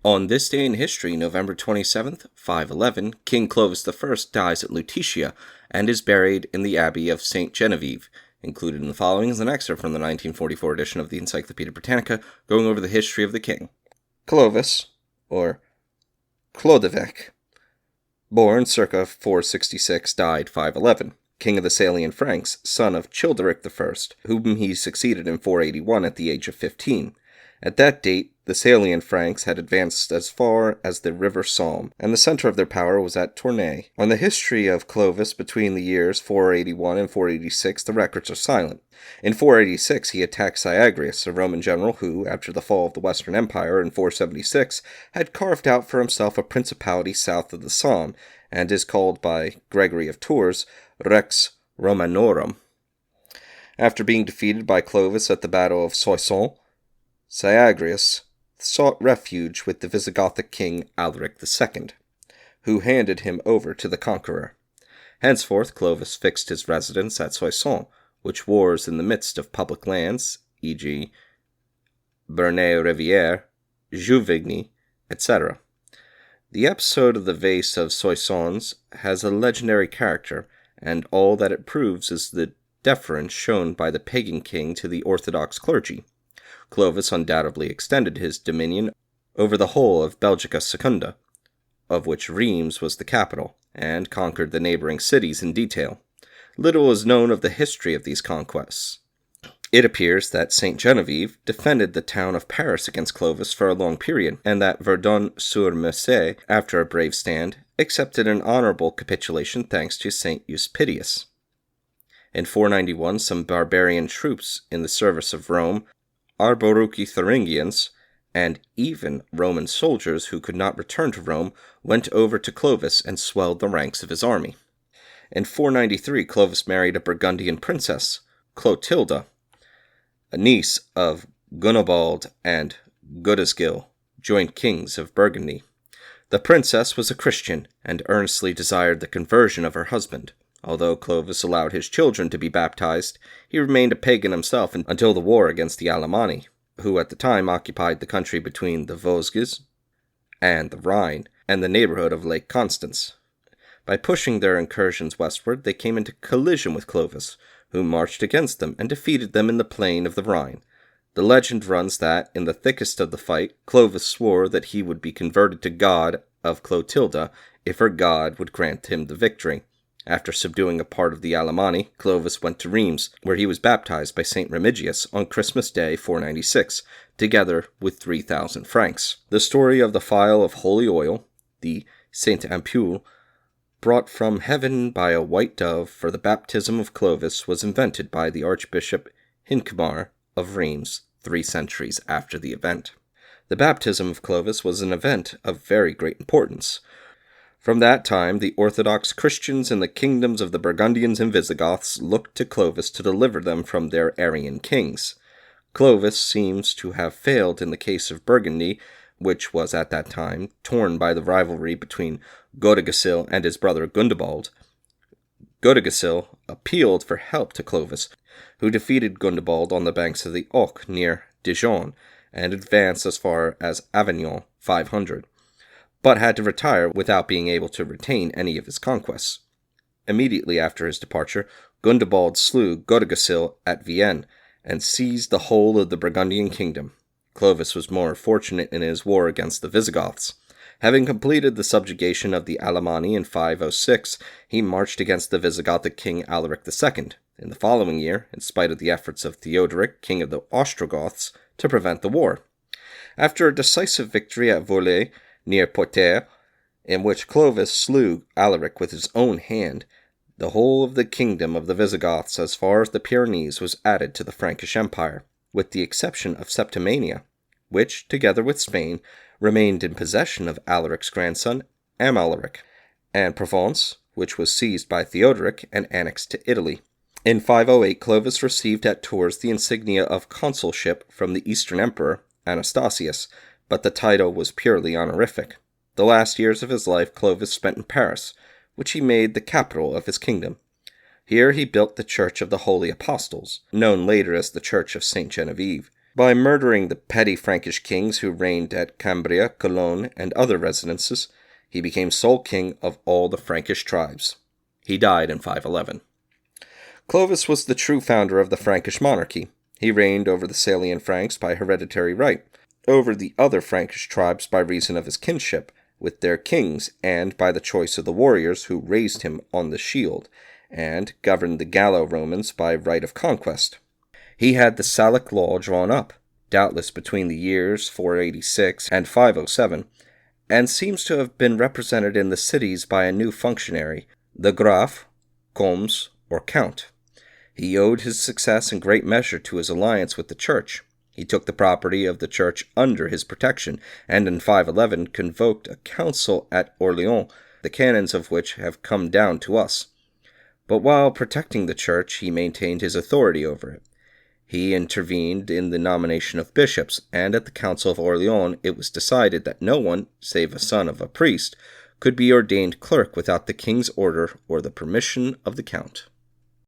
On this day in history, November 27th, 511, King Clovis I dies at Lutetia and is buried in the Abbey of St. Genevieve. Included in the following is an excerpt from the 1944 edition of the Encyclopedia Britannica, going over the history of the king. Clovis, or Clodevec, born circa 466, died 511, king of the Salian Franks, son of Childeric I, whom he succeeded in 481 at the age of 15. At that date, the Salian Franks had advanced as far as the river Somme, and the center of their power was at Tournai. On the history of Clovis between the years 481 and 486, the records are silent. In 486, he attacked Syagrius, a Roman general who, after the fall of the Western Empire in 476, had carved out for himself a principality south of the Somme, and is called by Gregory of Tours Rex Romanorum. After being defeated by Clovis at the Battle of Soissons, Syagrius sought refuge with the Visigothic king Alaric II, who handed him over to the conqueror. Henceforth, Clovis fixed his residence at Soissons, which was in the midst of public lands, e.g., Bernay-Rivière, Juvigny, etc. The episode of the vase of Soissons has a legendary character, and all that it proves is the deference shown by the pagan king to the Orthodox clergy. Clovis undoubtedly extended his dominion over the whole of Belgica Secunda, of which Reims was the capital, and conquered the neighboring cities in detail. Little is known of the history of these conquests. It appears that St. Genevieve defended the town of Paris against Clovis for a long period, and that Verdun-sur-Meurthe, after a brave stand, accepted an honorable capitulation thanks to St. Euspidius. In 491, some barbarian troops in the service of Rome, Arboruci Thuringians, and even Roman soldiers who could not return to Rome went over to Clovis and swelled the ranks of his army. In 493, Clovis married a Burgundian princess, Clotilda, a niece of Gunobald and Godesgil, joint kings of Burgundy. The princess was a Christian and earnestly desired the conversion of her husband. Although Clovis allowed his children to be baptized, he remained a pagan himself until the war against the Alemanni, who at the time occupied the country between the Vosges and the Rhine and the neighborhood of Lake Constance. By pushing their incursions westward, they came into collision with Clovis, who marched against them and defeated them in the plain of the Rhine. The legend runs that, in the thickest of the fight, Clovis swore that he would be converted to God of Clotilda if her God would grant him the victory. After subduing a part of the Alemanni, Clovis went to Reims, where he was baptized by St. Remigius on Christmas Day 496, together with 3,000 Franks. The story of the phial of holy oil, the Sainte Ampoule, brought from heaven by a white dove for the baptism of Clovis, was invented by the Archbishop Hincmar of Reims 3 centuries after the event. The baptism of Clovis was an event of very great importance. From that time, the Orthodox Christians in the kingdoms of the Burgundians and Visigoths looked to Clovis to deliver them from their Arian kings. Clovis seems to have failed in the case of Burgundy, which was at that time torn by the rivalry between Godegisil and his brother Gundobald. Godegisil appealed for help to Clovis, who defeated Gundobald on the banks of the Oc near Dijon, and advanced as far as Avignon 500. But had to retire without being able to retain any of his conquests. Immediately after his departure, Gundobald slew Godegisil at Vienne and seized the whole of the Burgundian kingdom. Clovis was more fortunate in his war against the Visigoths. Having completed the subjugation of the Alemanni in 506, he marched against the Visigothic king Alaric II in the following year, in spite of the efforts of Theodoric, king of the Ostrogoths, to prevent the war. After a decisive victory at Volay, near Poitiers, in which Clovis slew Alaric with his own hand, the whole of the kingdom of the Visigoths as far as the Pyrenees was added to the Frankish Empire, with the exception of Septimania, which, together with Spain, remained in possession of Alaric's grandson Amalaric, and Provence, which was seized by Theodoric and annexed to Italy. In 508, Clovis received at Tours the insignia of consulship from the Eastern Emperor, Anastasius, but the title was purely honorific. The last years of his life Clovis spent in Paris, which he made the capital of his kingdom. Here he built the Church of the Holy Apostles, known later as the Church of St. Genevieve. By murdering the petty Frankish kings who reigned at Cambria, Cologne, and other residences, he became sole king of all the Frankish tribes. He died in 511. Clovis was the true founder of the Frankish monarchy. He reigned over the Salian Franks by hereditary right, over the other Frankish tribes by reason of his kinship with their kings and by the choice of the warriors who raised him on the shield, and governed the Gallo-Romans by right of conquest. He had the Salic law drawn up, doubtless between the years 486 and 507, and seems to have been represented in the cities by a new functionary, the Graf, Comes, or Count. He owed his success in great measure to his alliance with the Church. He took the property of the Church under his protection, and in 511 convoked a council at Orleans, the canons of which have come down to us. But while protecting the Church, he maintained his authority over it. He intervened in the nomination of bishops, and at the Council of Orleans it was decided that no one, save a son of a priest, could be ordained clerk without the king's order or the permission of the count.